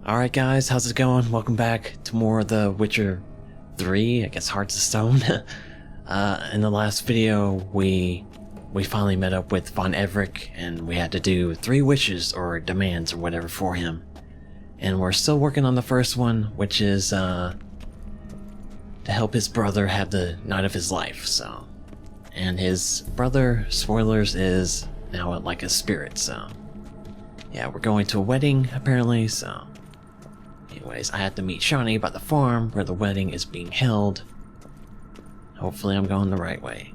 Alright guys, how's it going? Welcome back to more of The Witcher 3, I guess Hearts of Stone. In the last video, we finally met up with von Everec, and we had to do 3 wishes or demands or whatever for him. And we're still working on the first one, which is to help his brother have the night of his life, so. And his brother, spoilers, is now like a spirit, so. Yeah, we're going to a wedding, apparently, so. Anyways, I had to meet Shani by the farm where the wedding is being held. Hopefully I'm going the right way.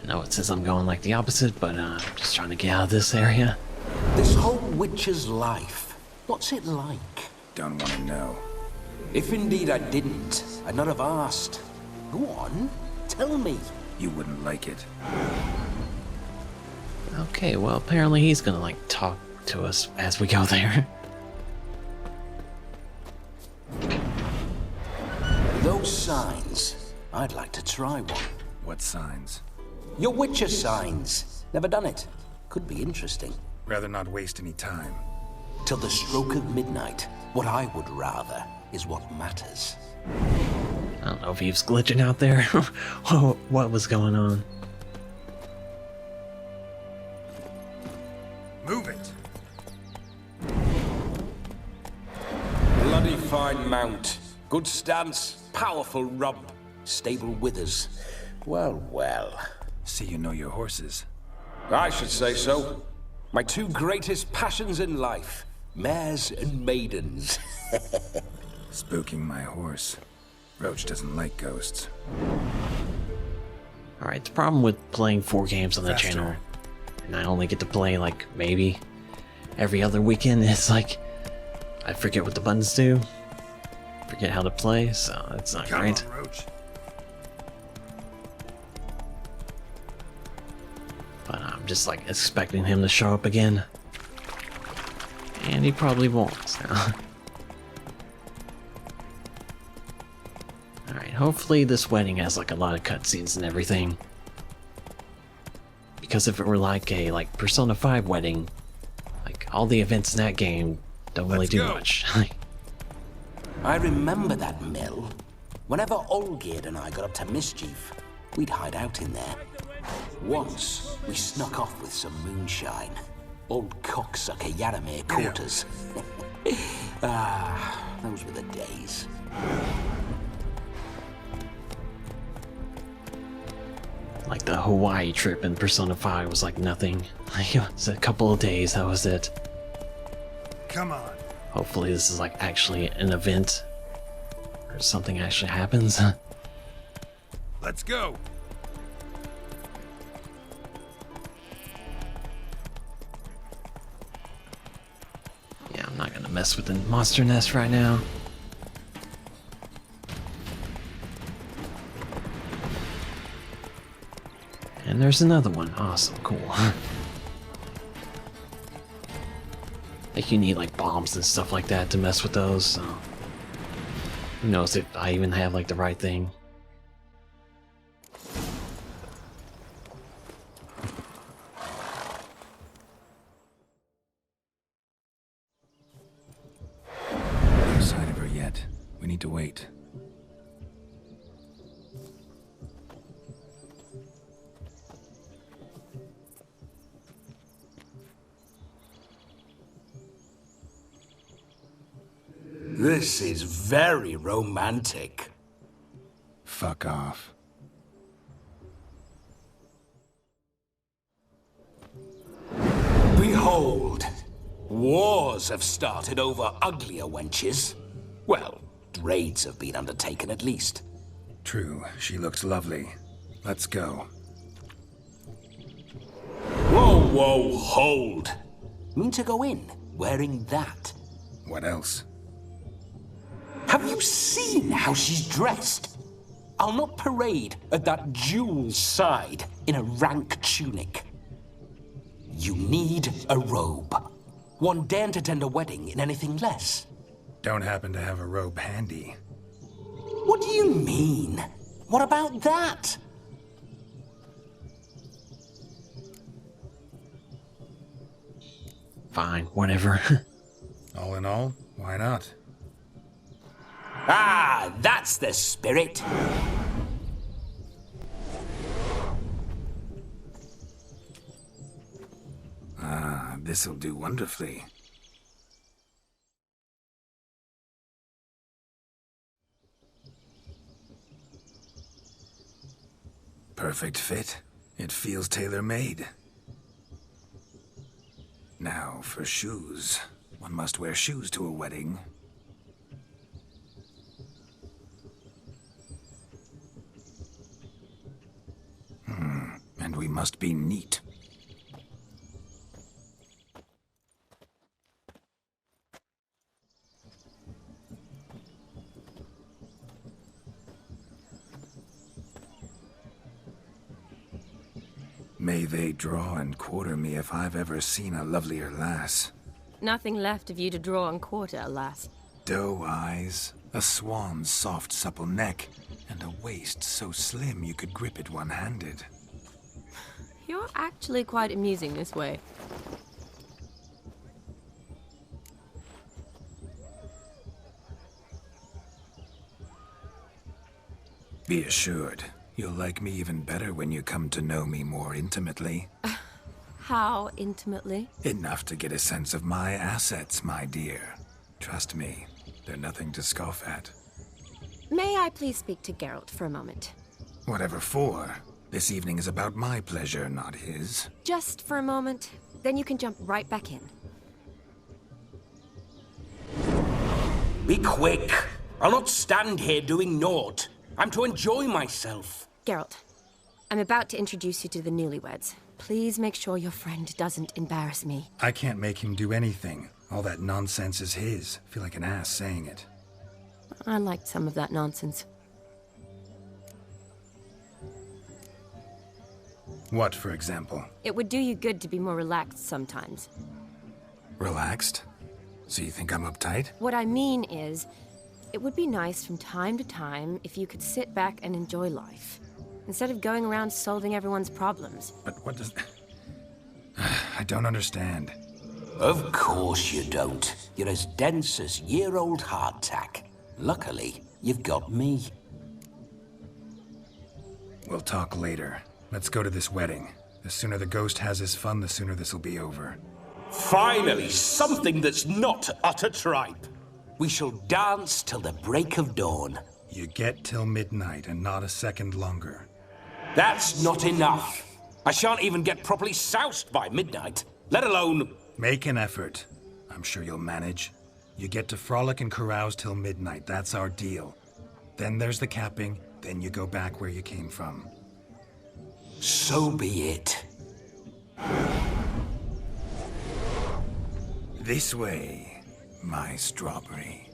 I know it says I'm going like the opposite, but I'm just trying to get out of this area. This whole witcher's life, what's it like? Don't want to know. If indeed I didn't, I'd not have asked. Go on, tell me. You wouldn't like it. Okay, well apparently he's gonna like talk to us as we go there. Those signs, I'd like to try one. What signs? Your witcher signs. Never done it. Could be interesting. Rather not waste any time. Till the stroke of midnight, what I would rather is what matters. I don't know if he was glitching out there. What was going on? Move it! Bloody fine mount. Good stance, powerful rump, stable withers. Well, well. See you know your horses. I should say so. My 2 greatest passions in life. Mares and maidens. Spooking my horse. Roach doesn't like ghosts. Alright, the problem with playing 4 games on the Faster. channel, and I only get to play like maybe every other weekend, is like I forget what the buttons do, forget how to play, so it's not Come great. on, Roach. But I'm just like expecting him to show up again, and he probably won't. So. Alright, hopefully this wedding has like a lot of cutscenes and everything. Because if it were like a Persona 5 wedding, like all the events in that game don't really Let's do go. much. I remember that mill. Whenever Olgierd and I got up to mischief, we'd hide out in there. Once, we snuck off with some moonshine. Old cocksucker Yaramir caught us. Those were the days. Like the Hawaii trip in Persona 5 was like nothing. Like it was a couple of days, that was it. Come on. Hopefully this is like actually an event, or something actually happens. Let's go. Yeah, I'm not gonna mess with the monster nest right now. And there's another one. Awesome, cool. I think you need like bombs and stuff like that to mess with those, so who knows if I even have like the right thing. No sign of her yet. We need to wait. This is very romantic. Fuck off. Behold, wars have started over uglier wenches. Well, raids have been undertaken at least. True, she looks lovely. Let's go. Whoa, whoa, hold. Mean to go in wearing that? What else? Have you seen how she's dressed? I'll not parade at that jewel's side in a rank tunic. You need a robe. One daren't attend a wedding in anything less. Don't happen to have a robe handy. What do you mean? What about that? fine, whatever. All in all, why not? Ah, that's the spirit. Ah, this'll do wonderfully. Perfect fit. It feels tailor-made. Now, for shoes. One must wear shoes to a wedding. And we must be neat. May they draw and quarter me if I've ever seen a lovelier lass. Nothing left of you to draw and quarter, alas. Doe eyes, a swan's soft supple neck, and a waist so slim you could grip it one-handed. You're actually quite amusing this way. Be assured, you'll like me even better when you come to know me more intimately. How intimately? Enough to get a sense of my assets, my dear. Trust me, they're nothing to scoff at. May I please speak to Geralt for a moment? Whatever for. This evening is about my pleasure, not his. Just for a moment, then you can jump right back in. Be quick. I'll not stand here doing naught. I'm to enjoy myself. Geralt, I'm about to introduce you to the newlyweds. Please make sure your friend doesn't embarrass me. I can't make him do anything. All that nonsense is his. I feel like an ass saying it. I liked some of that nonsense. What, for example? It would do you good to be more relaxed sometimes. Relaxed? So you think I'm uptight? What I mean is, it would be nice from time to time if you could sit back and enjoy life, instead of going around solving everyone's problems. But what does... I don't understand. Of course you don't. You're as dense as year-old hardtack. Luckily, you've got me. We'll talk later. Let's go to this wedding. The sooner the ghost has his fun, the sooner this'll be over. Finally, something that's not utter tripe. We shall dance till the break of dawn. You get till midnight and not a second longer. That's not enough. I shan't even get properly soused by midnight, let alone... Make an effort. I'm sure you'll manage. You get to frolic and carouse till midnight. That's our deal. Then there's the capping, then you go back where you came from. So be it. This way, my strawberry.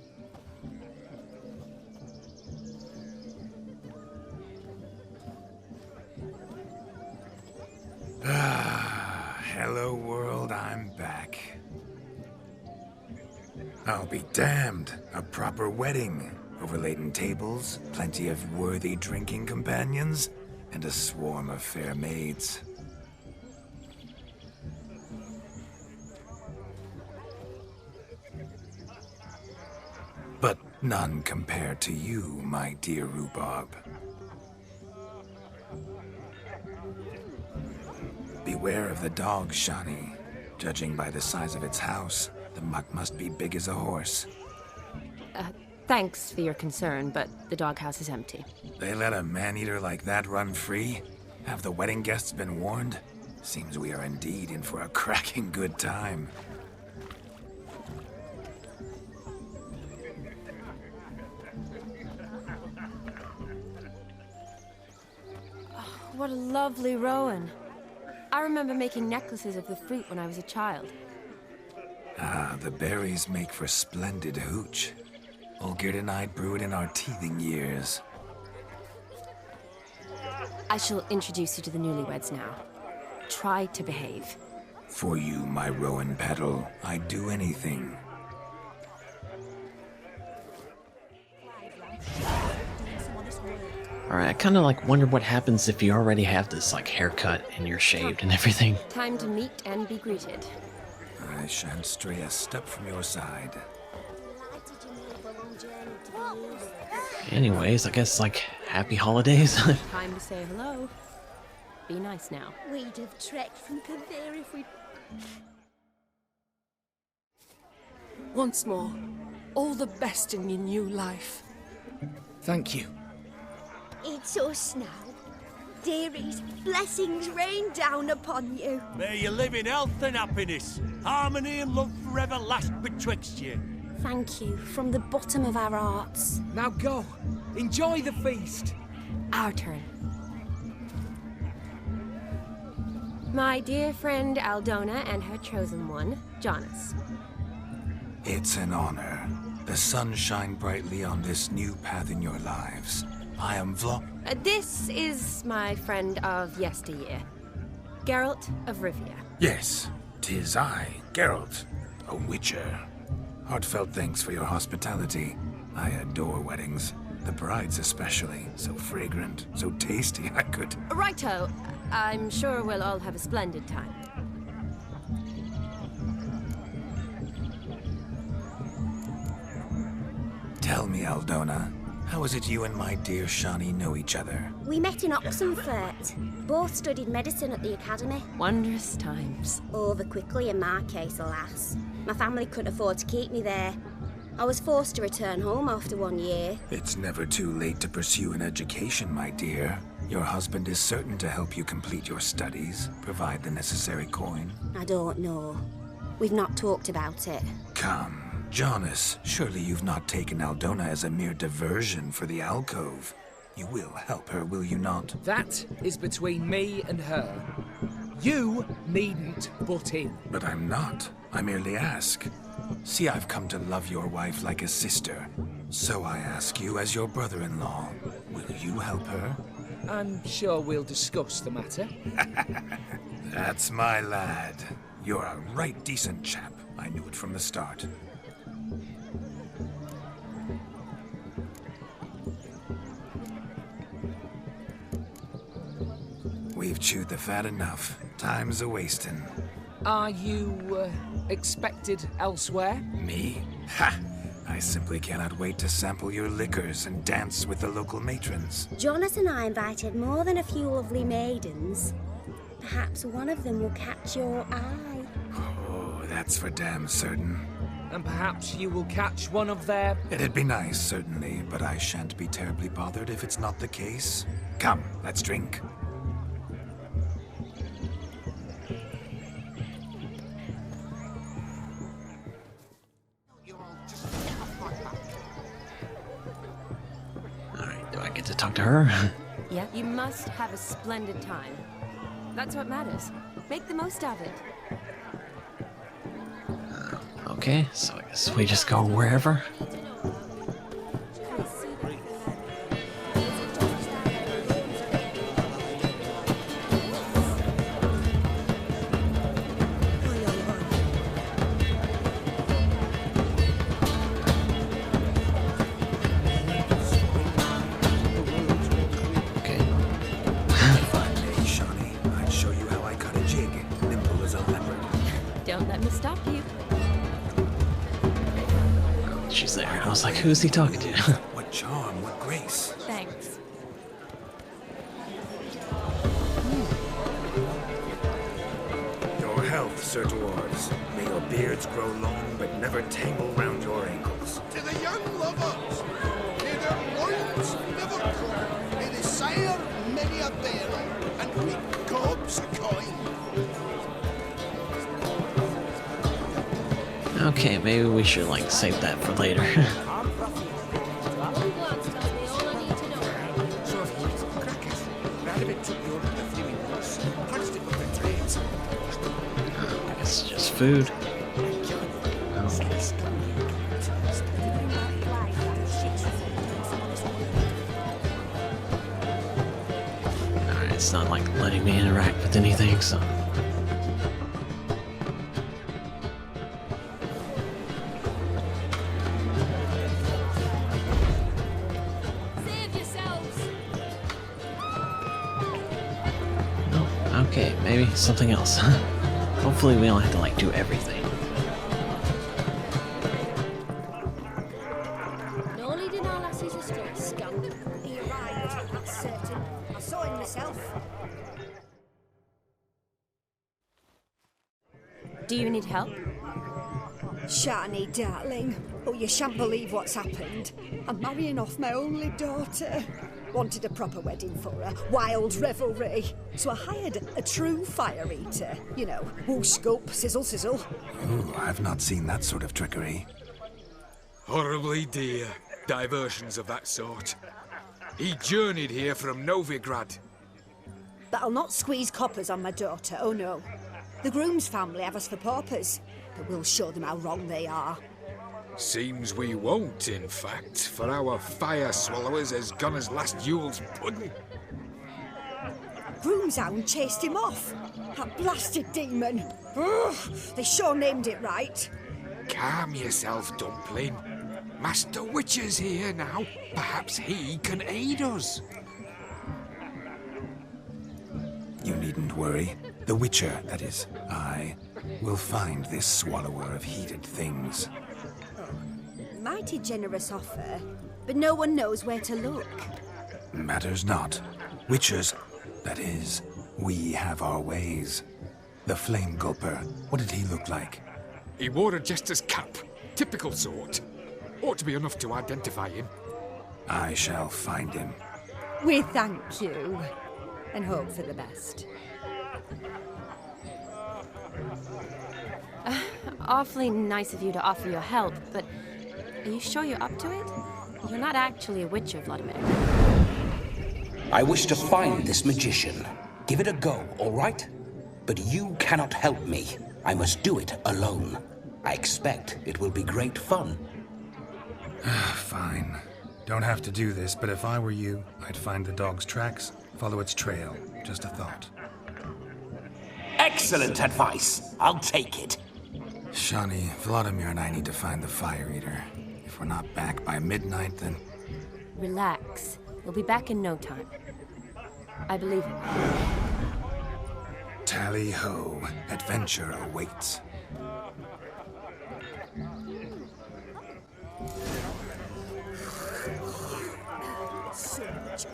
Hello world, I'm back. I'll be damned. A proper wedding. Overladen tables, plenty of worthy drinking companions, and a swarm of fair maids. But none compared to you, my dear rhubarb. Beware of the dog, Shani. Judging by the size of its house, the mutt must be big as a horse. Thanks for your concern, but the doghouse is empty. They let a man-eater like that run free? Have the wedding guests been warned? Seems we are indeed in for a cracking good time. What a lovely rowan. I remember making necklaces of the fruit when I was a child. Ah, the berries make for splendid hooch. Olgierd and I brewed in our teething years. I shall introduce you to the newlyweds now. Try to behave. For you, my rowan petal, I'd do anything. Alright, I kind of like wonder what happens if you already have this like haircut and you're shaved and everything. Time to meet and be greeted. I shan't stray a step from your side. Anyways, I guess, like, happy holidays? Time to say hello. Be nice now. We'd have trekked from Kildare if we'd... Once more, all the best in your new life. Thank you. It's us now. Dearies, blessings rain down upon you. May you live in health and happiness. Harmony and love forever last betwixt you. Thank you from the bottom of our hearts. Now go. Enjoy the feast. Our turn. My dear friend Aldona and her chosen one, Jonas. It's an honor. The sun shine brightly on this new path in your lives. I am This is my friend of yesteryear, Geralt of Rivia. Yes, 'tis I, Geralt, a witcher. Heartfelt thanks for your hospitality. I adore weddings. The brides especially. So fragrant, so tasty, I could... Righto. I'm sure we'll all have a splendid time. Tell me, Aldona, how is it you and my dear Shani know each other? We met in Oxenfurt. Both studied medicine at the academy. Wondrous times. Over quickly in my case, alas. My family couldn't afford to keep me there. I was forced to return home after 1 year. It's never too late to pursue an education, my dear. Your husband is certain to help you complete your studies, provide the necessary coin. I don't know. We've not talked about it. Come, Jonas, surely you've not taken Aldona as a mere diversion for the alcove. You will help her, will you not? That is between me and her. You needn't butt in. But I'm not. I merely ask. See, I've come to love your wife like a sister. So I ask you as your brother-in-law, will you help her? I'm sure we'll discuss the matter. That's my lad. You're a right decent chap. I knew it from the start. We've chewed the fat enough. Time's a-wasting. Are you, expected elsewhere? Me? Ha! I simply cannot wait to sample your liquors and dance with the local matrons. Jonas and I invited more than a few lovely maidens. Perhaps one of them will catch your eye. Oh, that's for damn certain. And perhaps you will catch one of their... It'd be nice, certainly, but I shan't be terribly bothered if it's not the case. Come, let's drink. Alright, do I get to talk to her? Yeah. You must have a splendid time. That's what matters. Make the most of it. Okay, so I guess we just go wherever. Don't let me stop you. She's there. I was like, who's he talking to? What charm, what grace. Thanks. Your health, Sir Dwarves. May your beards grow long, but never tangle round your ankles. To the young lovers, may their loins never grow, may they sire many a barrel, and reap gobs of coin. Okay, maybe we should, like, save that for later. I guess it's just food. Alright, it's not like letting me interact with anything, so... Okay, maybe something else. Hopefully we don't have to, like, do everything. off. Do you need help? Shani, darling. Oh, you shan't believe what's happened. I'm marrying off my only daughter. Wanted a proper wedding for her, wild revelry. So I hired a true fire eater. You know, whoosh, scoop, sizzle, sizzle. Ooh, I've not seen that sort of trickery. Horribly dear diversions of that sort. He journeyed here from Novigrad. But I'll not squeeze coppers on my daughter, oh no. The groom's family have us for paupers, but we'll show them how wrong they are. Seems we won't, in fact, for our fire swallowers has gone as last Yule's pudding. Groom's hound chased him off. That blasted demon. Ugh, they sure named it right. Calm yourself, Dumpling. Master Witcher's here now. Perhaps he can aid us. You needn't worry. The Witcher, that is, I, will find this swallower of heated things. Mighty generous offer, but no one knows where to look. Matters not. Witchers, that is, we have our ways. The Flame Gulper, what did he look like? He wore a jester's cap. Typical sort. Ought to be enough to identify him. I shall find him. We thank you, and hope for the best. Awfully nice of you to offer your help, but are you sure you're up to it? You're not actually a witcher, Vlodimir. I wish to find this magician. Give it a go, all right? But you cannot help me. I must do it alone. I expect it will be great fun. Fine. Don't have to do this, but if I were you, I'd find the dog's tracks, follow its trail. Just a thought. Excellent advice. I'll take it. Shani, Vlodimir and I need to find the fire eater. If we're not back by midnight, then... Relax. We'll be back in no time. I believe it. Tally-ho. Adventure awaits.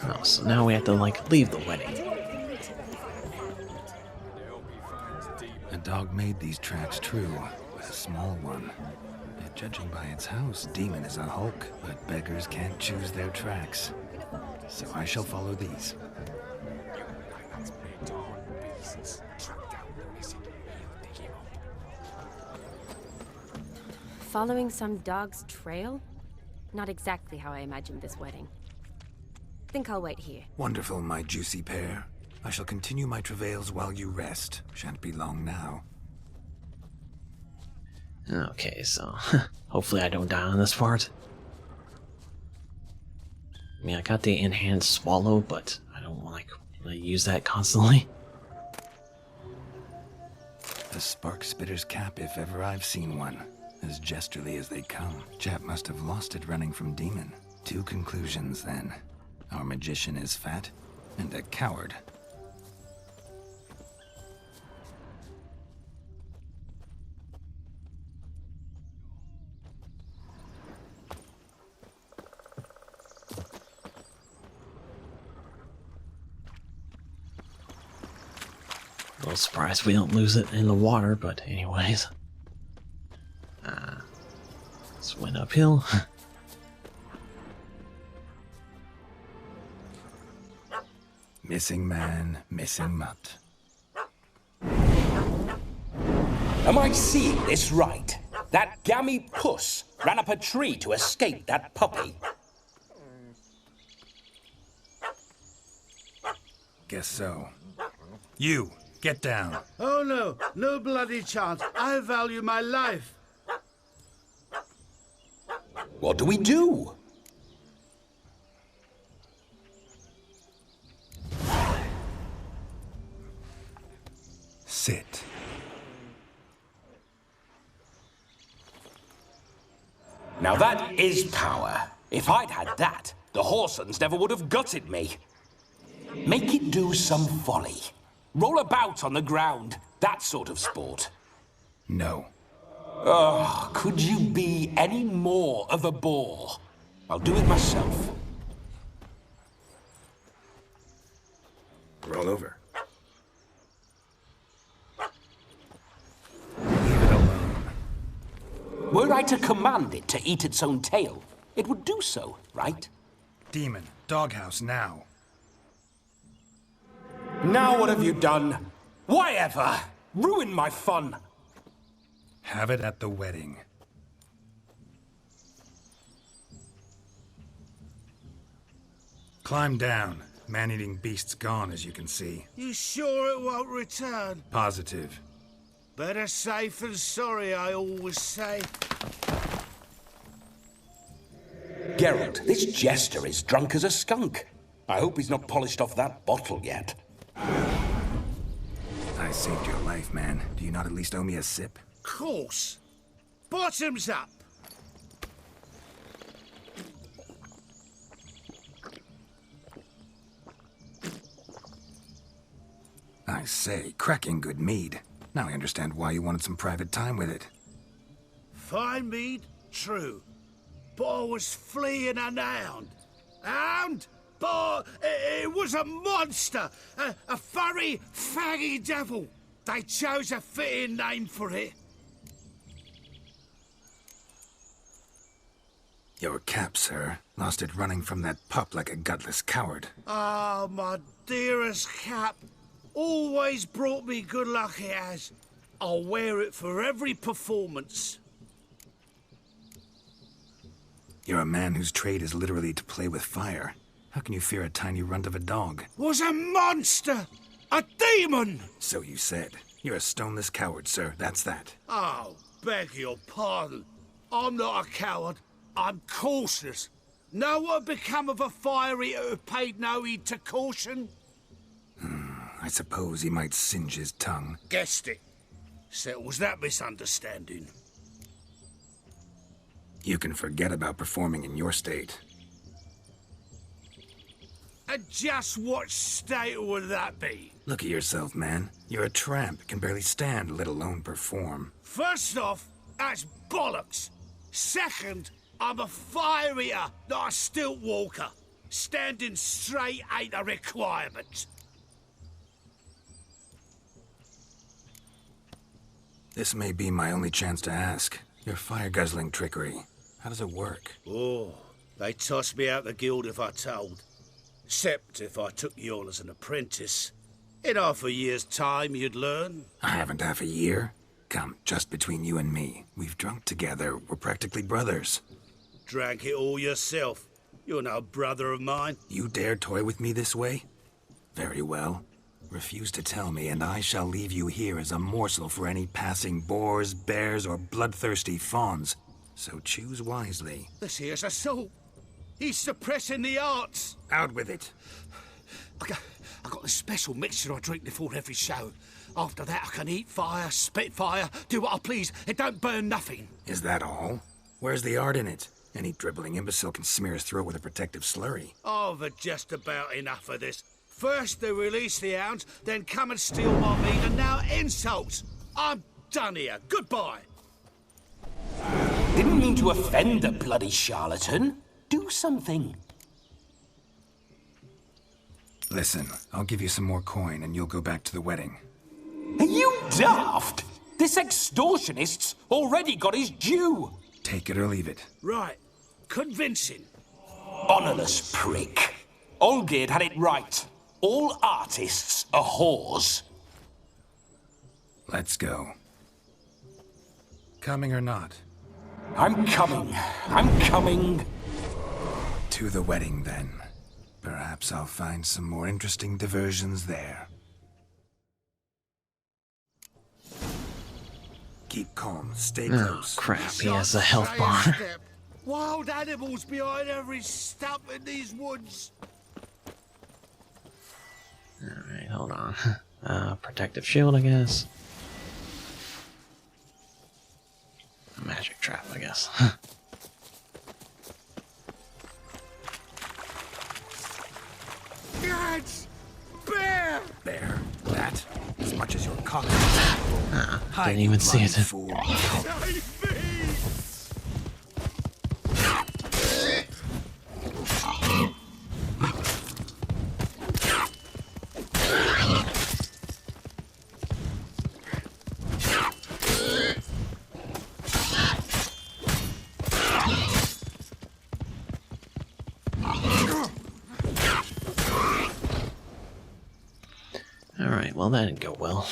Oh, so now we have to, like, leave the wedding. A dog made these tracks true, but a small one. And judging by its house, Demon is a hulk, but beggars can't choose their tracks. So I shall follow these. Following some dog's trail? Not exactly how I imagined this wedding. Think I'll wait here. Wonderful, my juicy pair. I shall continue my travails while you rest. Shan't be long now. Okay, so hopefully I don't die on this part. I mean, I got the enhanced swallow, but I don't like really use that constantly. The Spark Spitter's cap, if ever I've seen one. As jesterly as they come. Chap must have lost it running from Demon. Two conclusions, then. Our magician is fat, and a coward. A little surprised we don't lose it in the water, but anyways. Let's went uphill. Missing man, missing mutt. Am I seeing this right? That gammy puss ran up a tree to escape that puppy. Guess so. You, get down. Oh no, no bloody chance. I value my life. What do we do? Sit. Now that is power. If I'd had that, the Horsons never would have gutted me. Make it do some folly. Roll about on the ground. That sort of sport. No. Oh, could you be any more of a bore? I'll do it myself. Roll over. Leave it alone. Were I to command it to eat its own tail, it would do so, right? Demon, doghouse now. Now what have you done? Why ever? Ruin my fun. Have it at the wedding. Climb down. Man-eating beast's gone, as you can see. You sure it won't return? Positive. Better safe than sorry, I always say. Geralt, this jester is drunk as a skunk. I hope he's not polished off that bottle yet. I saved your life, man. Do you not at least owe me a sip? Course. Bottoms up. I say, cracking good mead. Now I understand why you wanted some private time with it. Fine mead, true. But I was fleeing an hound. Hound? But it was a monster. A furry, faggy devil. They chose a fitting name for it. Your cap, sir. Lost it running from that pup like a gutless coward. Ah, my dearest cap. Always brought me good luck, it has. I'll wear it for every performance. You're a man whose trade is literally to play with fire. How can you fear a tiny runt of a dog? Was a monster! A demon! So you said. You're a stoneless coward, sir. That's that. Oh, beg your pardon. I'm not a coward. I'm cautious. Know what had become of a fire eater who paid no heed to caution? I suppose he might singe his tongue. Guessed it. Settles that misunderstanding. You can forget about performing in your state. And just what state would that be? Look at yourself, man. You're a tramp, can barely stand, let alone perform. First off, that's bollocks. Second, I'm a fire eater, not a stilt walker. Standing straight ain't a requirement. This may be my only chance to ask. Your fire-guzzling trickery, how does it work? Oh, they tossed me out the guild if I told. Except if I took you on as an apprentice. In half a year's time, you'd learn. I haven't half a year. Come, just between you and me. We've drunk together. We're practically brothers. Drank it all yourself. You're no brother of mine. You dare toy with me this way? Very well. Refuse to tell me, and I shall leave you here as a morsel for any passing boars, bears, or bloodthirsty fawns. So choose wisely. This here's assault. He's suppressing the arts. Out with it. I got a special mixture I drink before every show. After that, I can eat fire, spit fire, do what I please. It don't burn nothing. Is that all? Where's the art in it? Any dribbling imbecile can smear his throat with a protective slurry. I've had just about enough of this. First they release the hounds, then come and steal my meat, and now insults. I'm done here. Goodbye. Didn't mean to offend the bloody charlatan. Do something. Listen, I'll give you some more coin and you'll go back to the wedding. Are you daft? This extortionist's already got his due. Take it or leave it. Right. Convincing. Honourless prick. Olgierd had it right. All artists are whores. Let's go. Coming or not? I'm coming. I'm coming. To the wedding, then. Perhaps I'll find some more interesting diversions there. Keep calm, stay close. Oh, crap, he has a health bar. Wild animals behind every stump in these woods. Alright, hold on. Protective shield, I guess. A magic trap, I guess. Gads! Bear! Bear? That? As much as your cock. Didn't even see it. Fool. Save me! Alright, well that didn't go well.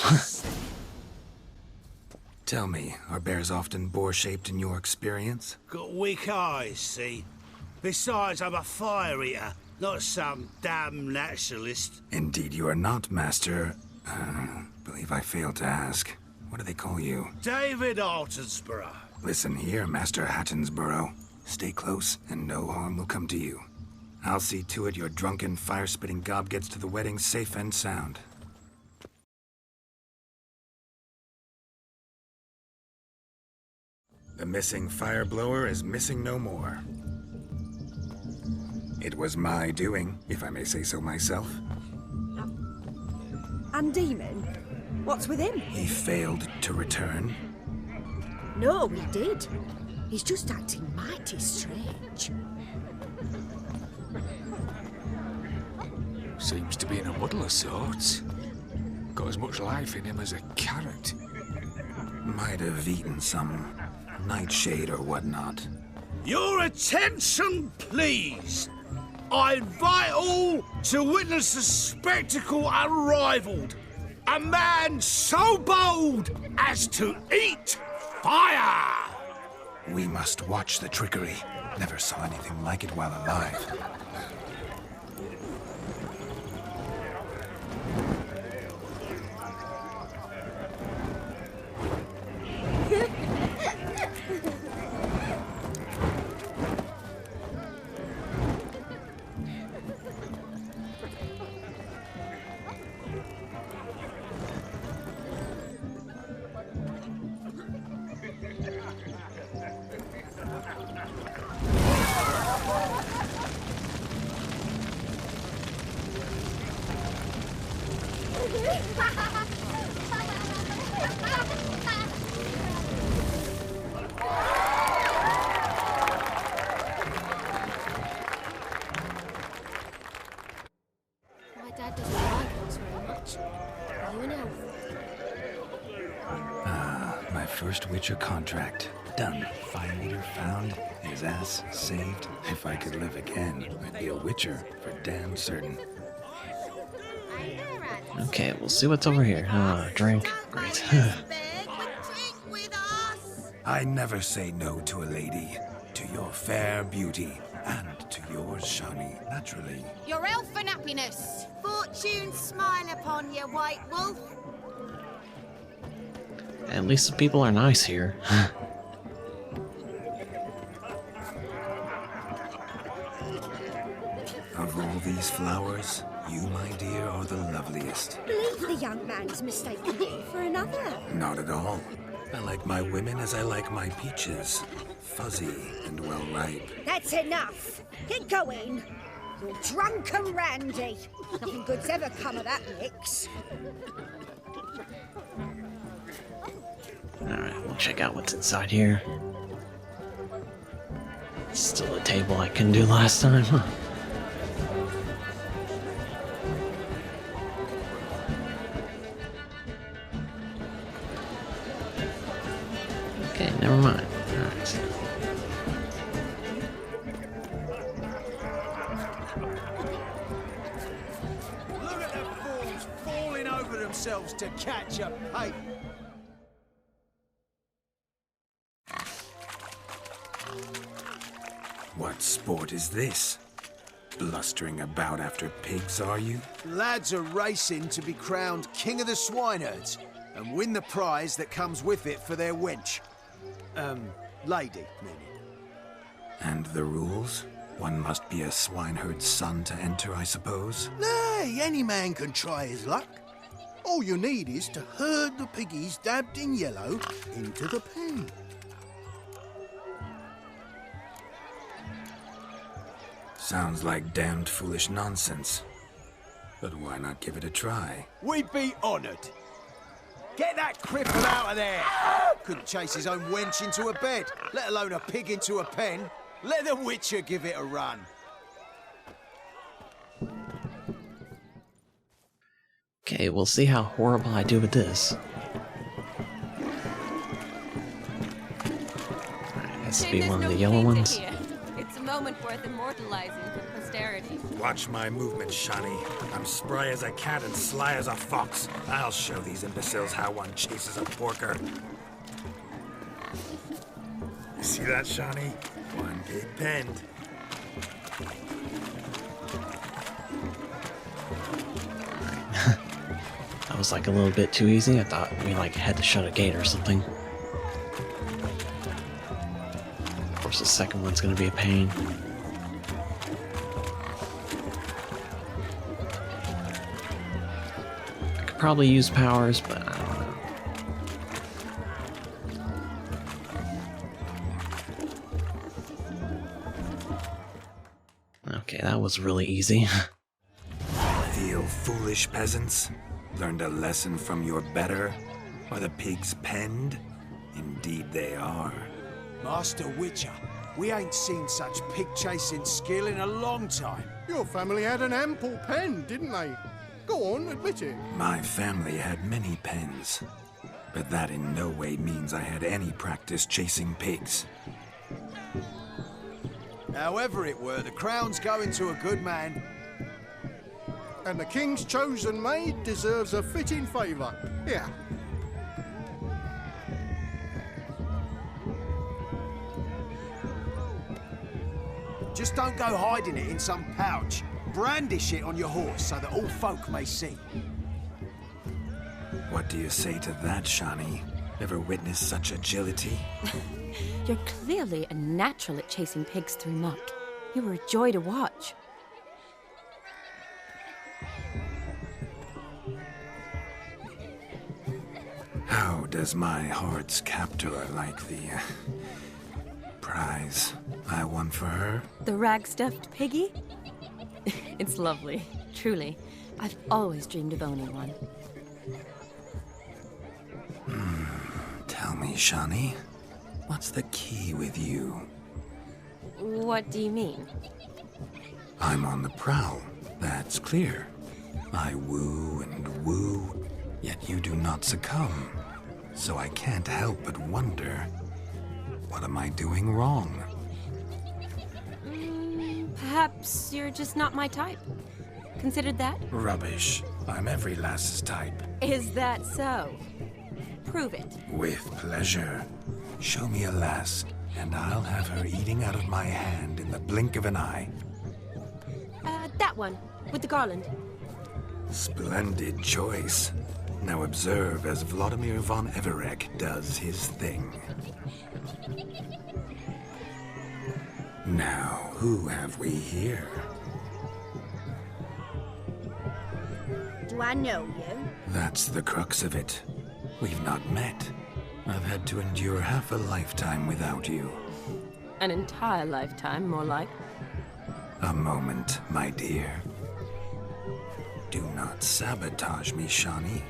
Tell me, are bears often boar-shaped in your experience? Got weak eyes, see? Besides, I'm a fire eater, not some damn naturalist. Indeed you are not, Master. Believe I failed to ask. What do they call you? David Altonsborough. Listen here, Master Hattonsborough. Stay close, and no harm will come to you. I'll see to it your drunken, fire-spitting gob gets to the wedding safe and sound. The missing fire blower is missing no more. It was my doing, if I may say so myself. And Demon? What's with him? He failed to return. No, he did. He's just acting mighty strange. Seems to be in a muddle of sorts. Got as much life in him as a carrot. Might have eaten some nightshade or whatnot. Your attention, please. I invite all to witness a spectacle unrivaled. A man so bold as to eat fire! We must watch the trickery. Never saw anything like it while alive. My dad doesn't like us very much. Are you an elf? My first Witcher contract. Done. Fire meter found. His ass saved. If I could live again, I'd be a Witcher for damn certain. Okay, we'll see what's over here. Drink. Great. I never say no to a lady. To your fair beauty. And to yours, Shani, naturally. Your elfin happiness. Fortune smile upon you, White Wolf. At least the people are nice here. Of all these flowers, you, my dear, are the loveliest. Believe the young man's mistaken you for another. Not at all. I like my women as I like my peaches. Fuzzy and well ripe. That's enough. Get going. You're drunk and randy. Nothing good's ever come of that mix. Alright, we'll check out what's inside here. Still a table I couldn't do last time, huh? Okay, never mind. Alright. Look at the fools falling over themselves to catch a pike. What sport is this? Blustering about after pigs, are you? Lads are racing to be crowned King of the Swineherds and win the prize that comes with it for their wench. Lady, meaning. And the rules? One must be a swineherd's son to enter, I suppose? Nay, any man can try his luck. All you need is to herd the piggies dabbed in yellow into the pen. Sounds like damned foolish nonsense. But why not give it a try? We'd be honoured. Get that cripple out of there! Couldn't chase his own wench into a bed, let alone a pig into a pen. Let the Witcher give it a run. Okay, we'll see how horrible I do with this. Alright, has to be one of the yellow ones. It's a moment worth immortalizing for posterity. Watch my movements, Shani. I'm spry as a cat and sly as a fox. I'll show these imbeciles how one chases a porker. See that, Shani? One pig penned. That was like a little bit too easy. I thought we like had to shut a gate or something. Of course, the second one's gonna be a pain. I could probably use powers, but I don't know. Okay, that was really easy. Feel foolish, peasants? Learned a lesson from your better? Are the pigs penned? Indeed they are. Master Witcher, we ain't seen such pig-chasing skill in a long time. Your family had an ample pen, didn't they? Go on, admit it. My family had many pens, but that in no way means I had any practice chasing pigs. However it were, the crown's going to a good man. And the king's chosen maid deserves a fitting favour. Here. Just don't go hiding it in some pouch. Brandish it on your horse so that all folk may see. What do you say to that, Shani? Ever witnessed such agility? You're clearly a natural at chasing pigs through muck. You were a joy to watch. How does my heart's captor like the prize I won for her? The rag-stuffed piggy? It's lovely, truly. I've always dreamed of owning one. Tell me, Shani, what's the key with you? What do you mean? I'm on the prowl, that's clear. I woo and woo, yet you do not succumb. So I can't help but wonder, what am I doing wrong? Perhaps you're just not my type. Considered that? Rubbish. I'm every lass's type. Is that so? Prove it. With pleasure. Show me a lass, and I'll have her eating out of my hand in the blink of an eye. That one, with the garland. Splendid choice. Now observe as Vlodimir von Everec does his thing. Now, who have we here? Do I know you? That's the crux of it. We've not met. I've had to endure half a lifetime without you. An entire lifetime, more like. A moment, my dear. Do not sabotage me, Shani.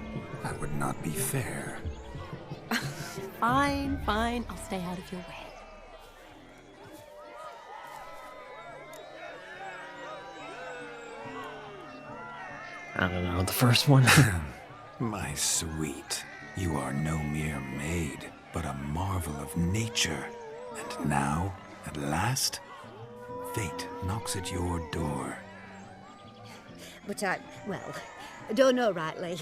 That would not be fair. Fine, fine. I'll stay out of your way. I don't know, the first one? My sweet, you are no mere maid, but a marvel of nature. And now, at last, fate knocks at your door. But I don't know rightly.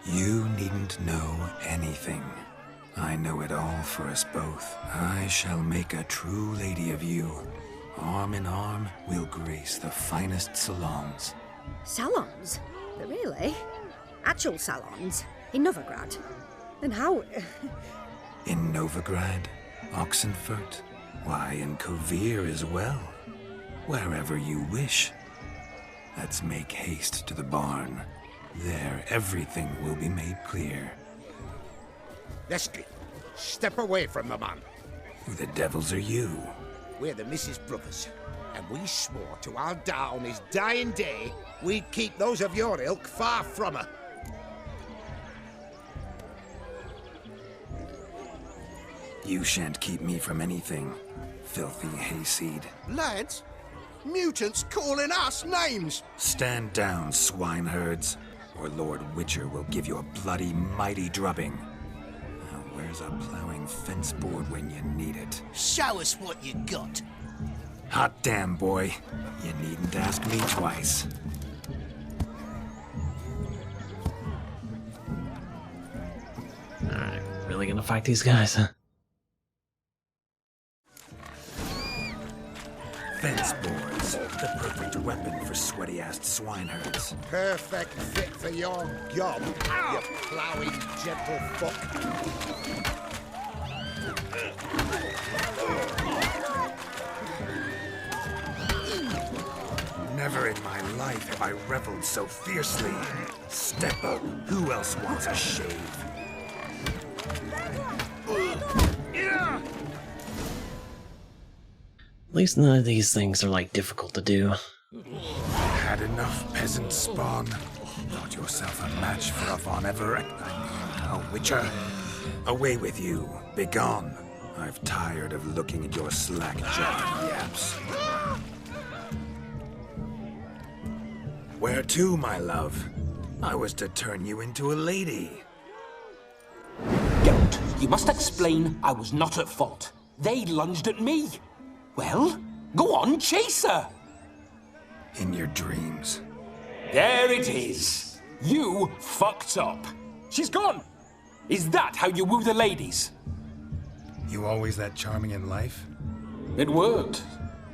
You needn't know anything. I know it all for us both. I shall make a true lady of you. Arm in arm, we'll grace the finest salons. Salons? Really? Actual salons? In Novigrad? Then how... In Novigrad, Oxenfurt, why, in Kovir as well. Wherever you wish. Let's make haste to the barn. There, everything will be made clear. Leslie, step away from the man. Who the devils are you? We're the Mrs. Brothers, and we swore to our Da on his dying day we'd keep those of your ilk far from her. You shan't keep me from anything, filthy hayseed. Lads, mutants calling us names. Stand down, swineherds, or Lord Witcher will give you a bloody mighty drubbing. Now, where's a plowing fence board when you need it? Show us what you got. Hot damn, boy. You needn't ask me twice. Alright, really gonna fight these guys, huh? Fence boards, the perfect weapon for sweaty-assed swineherds. Perfect fit for your gob, you ploughing gentle fuck. Never in my life have I reveled so fiercely. Step up. Who else wants a shave? At least none of these things are, like, difficult to do. Had enough, peasant spawn. Thought yourself a match for a von Everec. I mean, a witcher. Away with you. Begone. I've tired of looking at your slack-jawed yaps. Where to, my love? I was to turn you into a lady. Geralt, you must explain I was not at fault. They lunged at me. Well, go on, chase her. In your dreams. There it is. You fucked up. She's gone. Is that how you woo the ladies? You always that charming in life? It worked.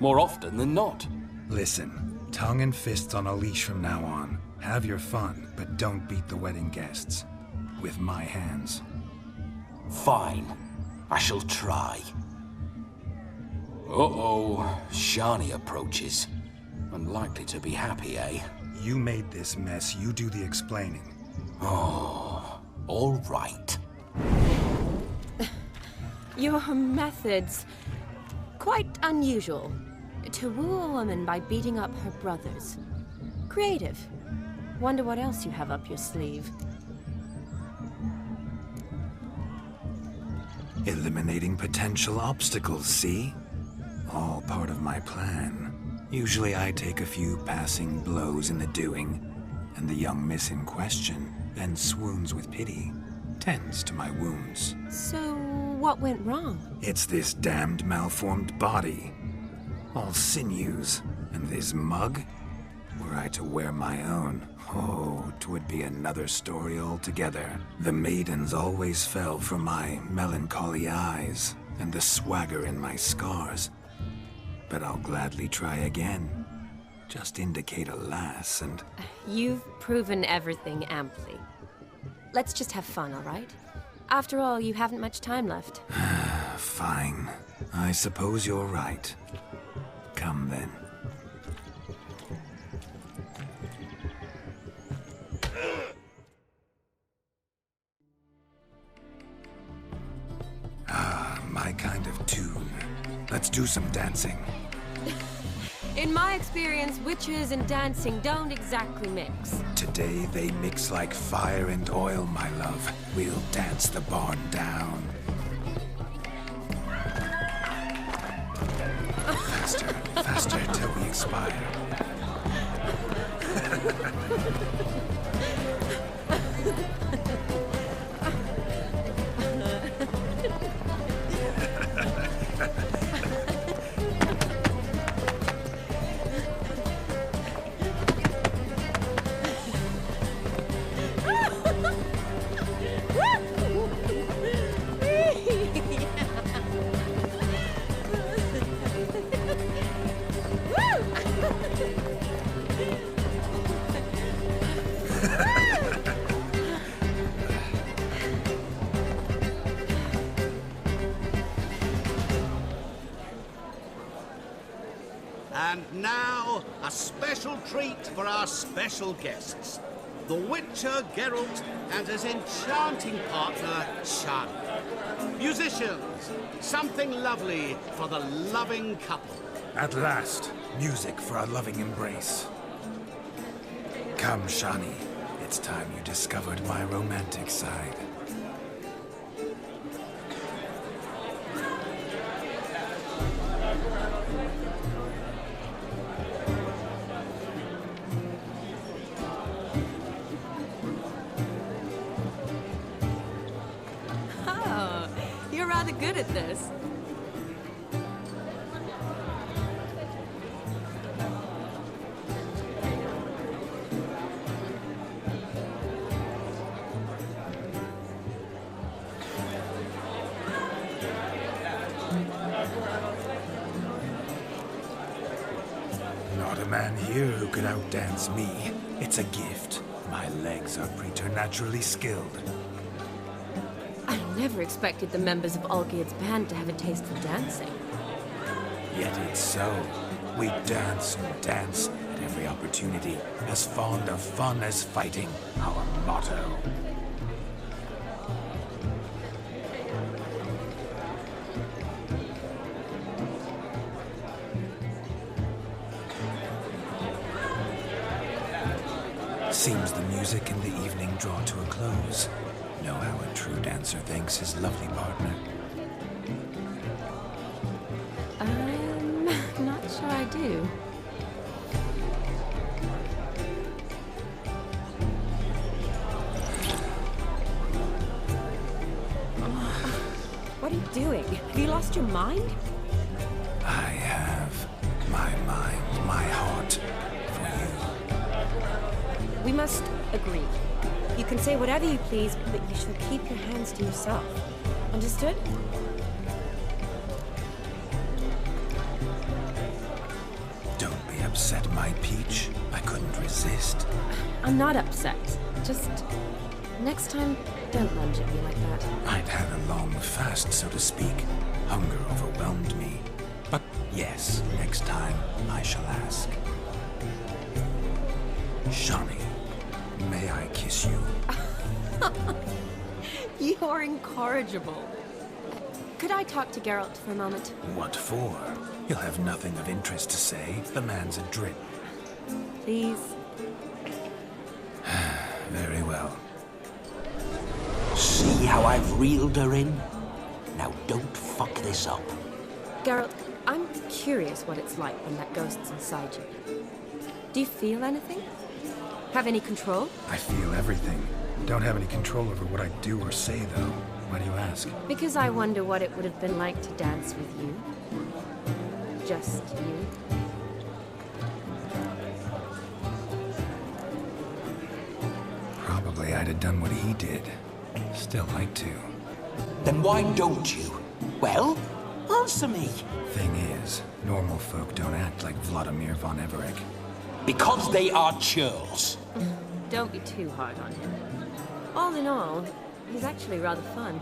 More often than not. Listen, tongue and fists on a leash from now on. Have your fun, but don't beat the wedding guests. With my hands. Fine. I shall try. Uh-oh. Shani approaches. Unlikely to be happy, eh? You made this mess. You do the explaining. Oh, all right. Your methods, quite unusual. To woo a woman by beating up her brothers. Creative. Wonder what else you have up your sleeve. Eliminating potential obstacles, see? All part of my plan. Usually I take a few passing blows in the doing, and the young miss in question then swoons with pity, tends to my wounds. So, what went wrong? It's this damned malformed body. All sinews, and this mug? Were I to wear my own, oh, 'twould be another story altogether. The maidens always fell for my melancholy eyes, and the swagger in my scars. But I'll gladly try again. Just indicate a lass and... You've proven everything amply. Let's just have fun, all right? After all, you haven't much time left. Fine. I suppose you're right. Come then. Ah, my kind of tune. Let's do some dancing. In my experience, witches and dancing don't exactly mix. Today they mix like fire and oil, my love. We'll dance the barn down. Faster, faster till we expire. And now, a special treat for our special guests. The Witcher Geralt and his enchanting partner, Shani. Musicians, something lovely for the loving couple. At last, music for a loving embrace. Come, Shani. It's time you discovered my romantic side. Oh, you're rather good at this. man here who could outdance me. It's a gift. My legs are preternaturally skilled. I never expected the members of Olgierd's band to have a taste for dancing. Yet it's so. We dance and dance at every opportunity, as fond of fun as fighting, our motto. Seems the music and the evening draw to a close. Know how a true dancer thanks his lovely partner. I'm not sure I do. What are you doing? Have you lost your mind? I have my mind, my heart for you. We must agree. You can say whatever you please, but you shall keep your hands to yourself. Understood? Don't be upset, my peach. I couldn't resist. I'm not upset. Just next time, don't lunge at me like that. I'd had a long fast, so to speak. Hunger overwhelmed me. But yes, next time I shall ask. Shani, may I kiss you? You're incorrigible. Could I talk to Geralt for a moment? What for? He'll have nothing of interest to say. The man's adrift. Please? Very well. See how I've reeled her in? Now don't fuck this up. Geralt, I'm curious what it's like when that ghost's inside you. Do you feel anything? Have any control? I feel everything. Don't have any control over what I do or say, though. Why do you ask? Because I wonder what it would have been like to dance with you. Just you. Probably I'd have done what he did. Still like to. Then why don't you? Well, answer me. Thing is, normal folk don't act like Vlodimir von Everec. Because they are churls. Don't be too hard on him. All in all, he's actually rather fun.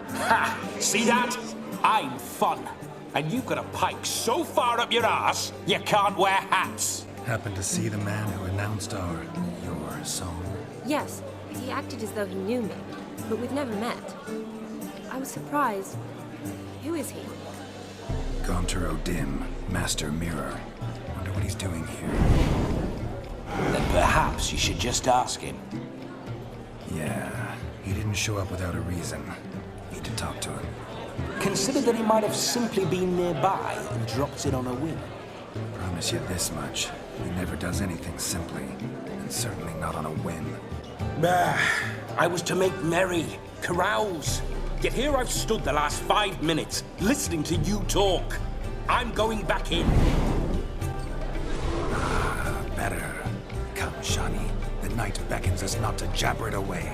Ha! See that? I'm fun. And you've got a pike so far up your ass, you can't wear hats. Happened to see the man who announced your song? Yes, he acted as though he knew me, but we've never met. I was surprised. Who is he? Gaunter O'Dimm, Master Mirror. Wonder what he's doing here. Then perhaps you should just ask him. Yeah, he didn't show up without a reason. Need to talk to him. Consider that he might have simply been nearby and dropped it on a whim. Promise you this much. He never does anything simply, and certainly not on a whim. Bah, I was to make merry, carouse. Yet here I've stood the last 5 minutes, listening to you talk. I'm going back in. Ah, better. Come, Shani. The night beckons us not to jabber it away.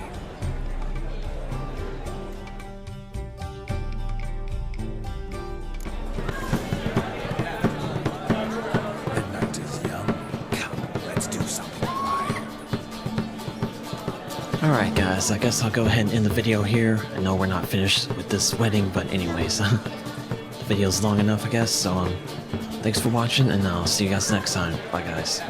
The night is young. Come, let's do something wild. Alright guys, I guess I'll go ahead and end the video here. I know we're not finished with this wedding, but anyways, the video's long enough I guess, so thanks for watching and I'll see you guys next time. Bye guys.